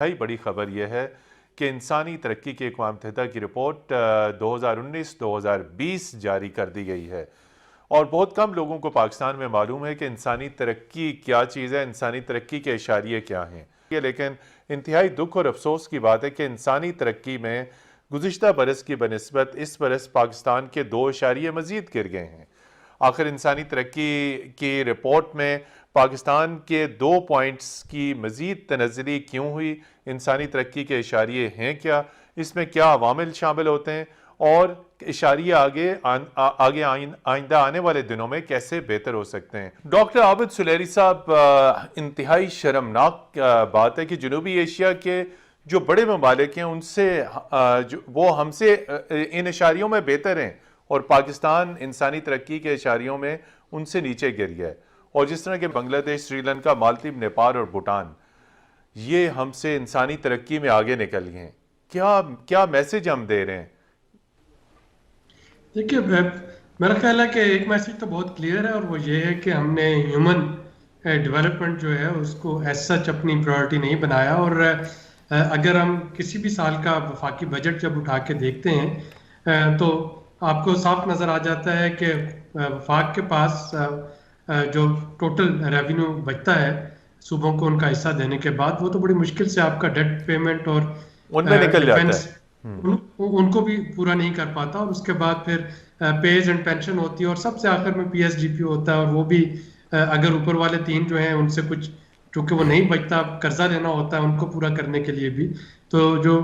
बड़ी खबर यह है कि इंसानी तरक्की की अक़वाम मुत्तहिदा की रिपोर्ट 2019-2020 जारी कर दी गई है और बहुत कम लोगों को पाकिस्तान में मालूम है कि इंसानी तरक्की क्या चीज़ है, इंसानी तरक्की के इशारिये क्या हैं। लेकिन इंतहाई दुख और अफसोस की बात है कि इंसानी तरक्की में गुज़िश्ता बरस की बनिस्बत इस बरस पाकिस्तान के 2 इशारिये मज़ीद गिर गए हैं। आखिर इंसानी तरक्की की रिपोर्ट में पाकिस्तान के 2 पॉइंट्स की मज़ीद तनज़्ज़ुली क्यों हुई, इंसानी तरक्की के इशारिये हैं क्या, इसमें क्या अवामिल शामिल होते हैं और इशारिये आगे आइंदा आने वाले दिनों में कैसे बेहतर हो सकते हैं। डॉक्टर आबिद सुलेरी साहब, इंतहाई शर्मनाक बात है कि जनूबी एशिया के जो बड़े ममालिक हैं उनसे वो हमसे इन इशारियों में बेहतर हैं और पाकिस्तान इंसानी तरक्की के इशारियों में उनसे नीचे गिर गया है। और जिस तरह के बांग्लादेश, श्रीलंका, मालदीव, नेपाल और भूटान ये हमसे इंसानी तरक्की में आगे निकल गए हैं। क्या मैसेज हम दे रहे हैं? देखिए, मेरा ख्याल है कि एक मैसेज तो बहुत क्लियर है और वो ये है कि हमने ह्यूमन डेवलपमेंट जो है उसको एज सच अपनी प्रायोरिटी नहीं बनाया। और अगर हम किसी भी साल का वफाकी बजट जब उठा के देखते हैं तो आपको साफ नज़र आ जाता है कि वफाक के पास जो टोटल रेवेन्यू बचता है सूबों को उनका हिस्सा देने के बाद, वो तो बड़ी मुश्किल से आपका डेट पेमेंट और उनमें निकल जाता है। उनको भी पूरा नहीं कर पाता। और उसके बाद फिर पेज एंड पेंशन होती है और सबसे आखिर में पीएसडीपी होता है। और वो भी अगर ऊपर वाले 3 जो हैं उनसे कुछ चूंकि वो नहीं बचता, कर्जा लेना होता है उनको पूरा करने के लिए भी, तो जो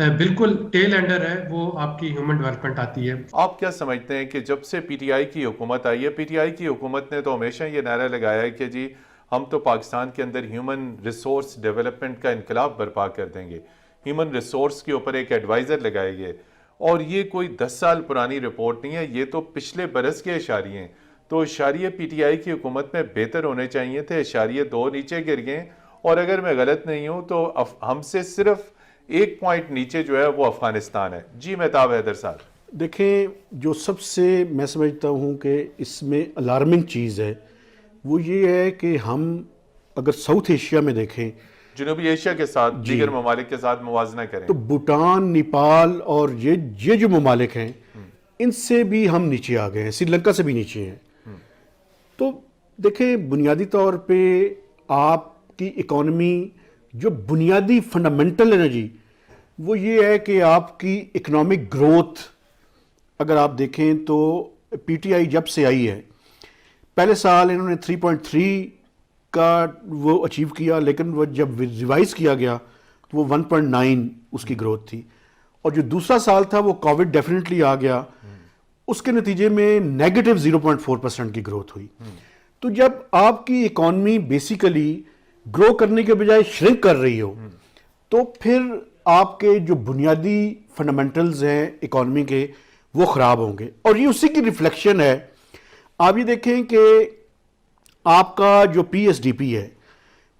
बिल्कुल टेल एंडर है वो आपकी ह्यूमन डेवलपमेंट आती है। आप क्या समझते हैं कि जब से पीटीआई की हुकूमत आई है, पीटीआई की हुकूमत ने तो हमेशा ये नारा लगाया है कि जी हम तो पाकिस्तान के अंदर ह्यूमन रिसोर्स डेवलपमेंट का इनकलाब बर्पा कर देंगे, ह्यूमन रिसोर्स के ऊपर एक एडवाइज़र लगाएंगे। और ये कोई 10 साल पुरानी रिपोर्ट नहीं है, ये तो पिछले बरस के इशारिये हैं। तो इशारिये पीटीआई की हुकूमत में बेहतर होने चाहिए थे, इशारिये 2 नीचे गिर गए। और अगर मैं गलत नहीं हूँ तो हमसे सिर्फ 1 पॉइंट नीचे जो है वो अफगानिस्तान है। जी मेहताब हैदर साहब। देखें, जो सबसे मैं समझता हूँ कि इसमें अलार्मिंग चीज़ है वो ये है कि हम अगर साउथ एशिया में देखें, जनूबी एशिया के साथ दीगर ममालिक के साथ मुवाजना करें, तो भूटान, नेपाल और ये जो ममालिक हैं इनसे भी हम नीचे आ गए हैं, श्रीलंका से भी नीचे हैं। तो देखें, बुनियादी तौर पे आपकी इकॉनमी जो बुनियादी फंडामेंटल है ना जी, वो ये है कि आपकी इकोनॉमिक ग्रोथ अगर आप देखें तो पीटीआई जब से आई है, पहले साल इन्होंने 3.3 का वो अचीव किया, लेकिन वो जब रिवाइज किया गया तो वो 1.9 उसकी ग्रोथ थी। और जो दूसरा साल था वो कोविड डेफिनेटली आ गया, उसके नतीजे में नेगेटिव 0.4% की ग्रोथ हुई। तो जब आपकी इकॉनमी बेसिकली ग्रो करने के बजाय श्रिंक कर रही हो तो फिर आपके जो बुनियादी फंडामेंटल्स हैं इकॉनमी के वो ख़राब होंगे। और ये उसी की रिफ्लेक्शन है। आप ये देखें कि आपका जो पीएसडीपी है,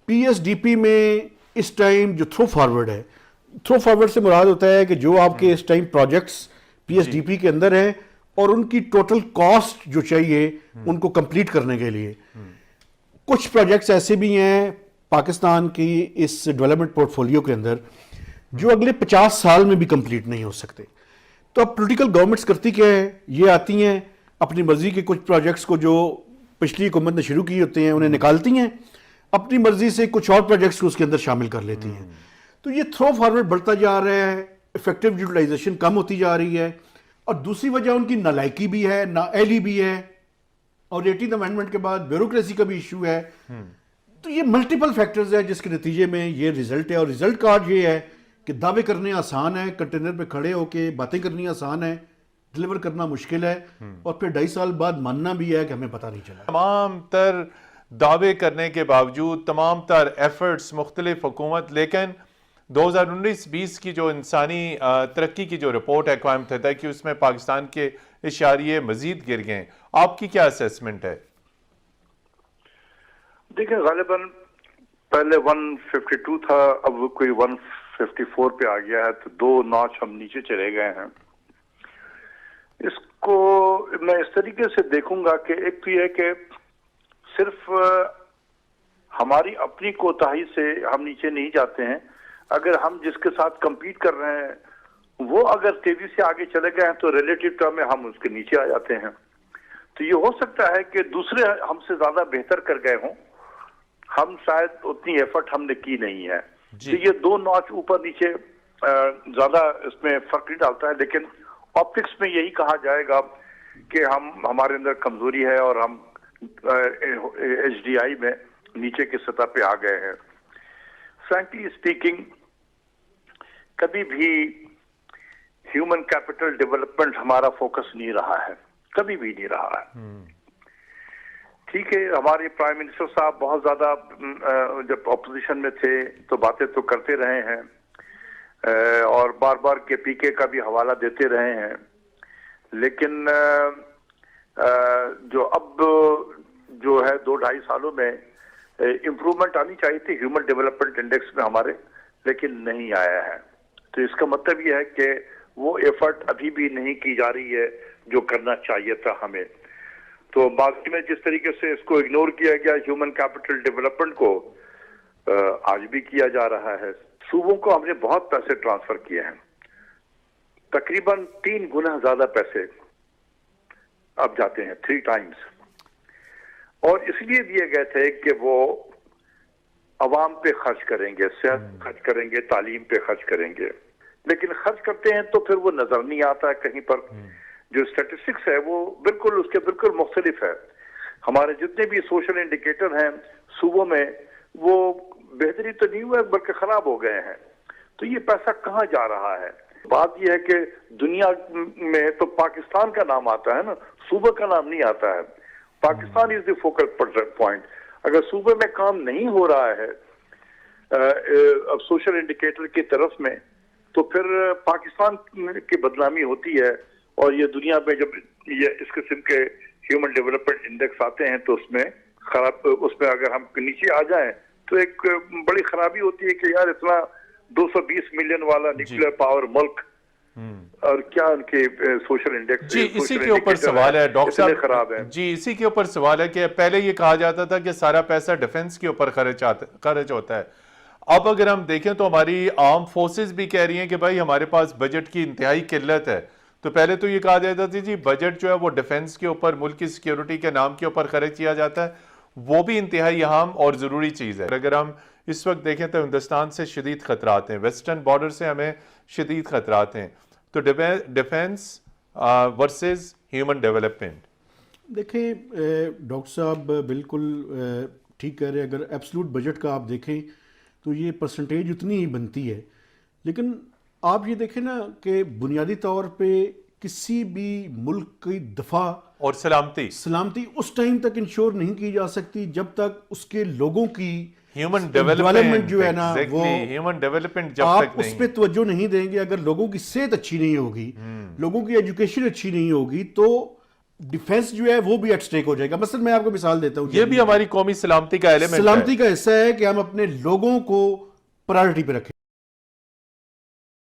पीएसडीपी में इस टाइम जो थ्रो फॉरवर्ड है, थ्रो फॉरवर्ड से मुराद होता है कि जो आपके इस टाइम प्रोजेक्ट्स पीएसडीपी के अंदर हैं और उनकी टोटल कॉस्ट जो चाहिए उनको कंप्लीट करने के लिए। कुछ प्रोजेक्ट्स ऐसे भी हैं पाकिस्तान की इस डेवलपमेंट पोर्टफोलियो के अंदर जो अगले 50 साल में भी कंप्लीट नहीं हो सकते। तो अब पॉलिटिकल गवर्नमेंट्स करती क्या है, ये आती हैं अपनी मर्जी के कुछ प्रोजेक्ट्स को जो पिछली हुकूमत ने शुरू किए होते हैं उन्हें निकालती हैं, अपनी मर्जी से कुछ और प्रोजेक्ट्स को उसके अंदर शामिल कर लेती हैं। तो ये थ्रो फॉरवर्ड बढ़ता जा रहा है, इफेक्टिव यूटिलाइजेशन कम होती जा रही है। और दूसरी वजह उनकी नालायकी भी है, नाअहली भी है, और 18th अमेंडमेंट के बाद ब्यूरोक्रेसी का भी इशू है। तो ये मल्टीपल फैक्टर्स है जिसके नतीजे में ये रिजल्ट है। और रिजल्ट का ये है कि दावे करने आसान है, कंटेनर पे खड़े होके बातें करनी आसान है, डिलीवर करना मुश्किल है, और फिर 2.5 साल बाद मानना भी है कि हमें पता नहीं चला। तमाम तर दावे करने के बावजूद, तमाम तर एफर्ट्स मुख्तलिफ हुकूमत, लेकिन 2019-20 की जो इंसानी तरक्की की जो रिपोर्ट है अक़वाम मुत्तहिदा की, उसमें पाकिस्तान के इशारिये मजीद गिर गए। आपकी क्या असेसमेंट है? देखिए, गालिबन पहले 152 था, अब कोई 154 पे आ गया है, तो 2 नॉच हम नीचे चले गए हैं। इसको मैं इस तरीके से देखूंगा कि एक तो यह कि सिर्फ हमारी अपनी कोताही से हम नीचे नहीं जाते हैं, अगर हम जिसके साथ compete कर रहे हैं वो अगर तेजी से आगे चले गए हैं तो relative term में हम उसके नीचे आ जाते हैं। तो ये हो सकता है कि दूसरे हमसे ज्यादा बेहतर कर गए हों, हम शायद उतनी एफर्ट हमने की नहीं है। तो ये 2 नॉच ऊपर नीचे ज्यादा इसमें फर्क नहीं डालता है, लेकिन ऑप्टिक्स में यही कहा जाएगा कि हमारे अंदर कमजोरी है और हम HDI में नीचे की सतह पे आ गए हैं। फ्रैंकली स्पीकिंग, कभी भी ह्यूमन कैपिटल डेवलपमेंट हमारा फोकस नहीं रहा है, कभी भी नहीं रहा है। ठीक है, हमारे प्राइम मिनिस्टर साहब बहुत ज्यादा जब ऑपोजिशन में थे तो बातें तो करते रहे हैं और बार बार KPK का भी हवाला देते रहे हैं, लेकिन जो अब जो है 2-2.5 सालों में इम्प्रूवमेंट आनी चाहिए थी ह्यूमन डेवलपमेंट इंडेक्स में हमारे, लेकिन नहीं आया है। तो इसका मतलब ये है कि वो एफर्ट अभी भी नहीं की जा रही है जो करना चाहिए था हमें। तो बाकी में जिस तरीके से इसको इग्नोर किया गया ह्यूमन कैपिटल डेवलपमेंट को, आज भी किया जा रहा है। सूबों को हमने बहुत पैसे ट्रांसफर किए हैं, तकरीबन 3 गुना ज्यादा पैसे अब जाते हैं, 3 टाइम्स, और इसलिए दिए गए थे कि वो अवाम पे खर्च करेंगे, सेहत खर्च करेंगे, तालीम पे खर्च करेंगे, लेकिन खर्च करते हैं तो फिर वो नजर नहीं आता है कहीं पर। जो स्टैटिस्टिक्स है वो बिल्कुल उसके बिल्कुल मुख्तलिफ है। हमारे जितने भी सोशल इंडिकेटर हैं सूबों में वो बेहतरी तो नहीं हुआ बल्कि खराब हो गए हैं। तो ये पैसा कहाँ जा रहा है? बात यह है कि दुनिया में तो पाकिस्तान का नाम आता है ना, सूबे का नाम नहीं आता है। Pakistan is the focal point. अगर सूबे में काम नहीं हो रहा है अब सोशल इंडिकेटर की तरफ में, तो फिर पाकिस्तान की बदनामी होती है। और ये दुनिया में जब ये इस किस्म के ह्यूमन डेवलपमेंट इंडेक्स आते हैं तो उसमें अगर हम नीचे आ जाएं तो एक बड़ी खराबी होती है कि यार इतना 220 मिलियन वाला न्यूक्लियर पावर मुल्क और क्या उनके सोशल इंडेक्स। जी, इसी के ऊपर सवाल है डॉक्टर साहब, खराब है। जी, इसी के ऊपर सवाल है कि पहले ये कहा जाता था कि सारा पैसा डिफेंस के ऊपर खर्च होता है। अब अगर हम देखें तो हमारी आर्म फोर्सेस भी कह रही हैं कि भाई हमारे पास बजट की इंतहाई किल्लत है। तो पहले तो ये कहा जाता था जी बजट जो है वो डिफेंस के ऊपर, मुल्क की सिक्योरिटी के नाम के ऊपर खर्च किया जाता है, वो भी इंतहाई अहम और ज़रूरी चीज़ है। अगर हम इस वक्त देखें तो हिंदुस्तान से शदीद खतरात हैं, वेस्टर्न बॉर्डर से हमें शदीद खतरात हैं। तो डिफेंस वर्सेस ह्यूमन डेवलपमेंट, देखें डॉक्टर साहब बिल्कुल ठीक कह रहे हैं। अगर एब्सोल्यूट बजट का आप देखें तो ये परसेंटेज उतनी ही बनती है, लेकिन आप ये देखें ना कि बुनियादी तौर पे किसी भी मुल्क की दफा और सलामती उस टाइम तक इंश्योर नहीं की जा सकती जब तक उसके लोगों की ह्यूमन डेवलपमेंट जो है ना वो ह्यूमन डेवलपमेंट जब आप तक उस पर तवज्जो नहीं देंगे, अगर लोगों की सेहत अच्छी नहीं होगी, लोगों की एजुकेशन अच्छी नहीं होगी, तो डिफेंस जो है वो भी एट स्टेक हो जाएगा। मसलन मैं आपको मिसाल देता हूँ, ये भी हमारी कौमी सलामती का एलिमेंट है। सलामती का हिस्सा है कि हम अपने लोगों को प्रायोरिटी पे रखें।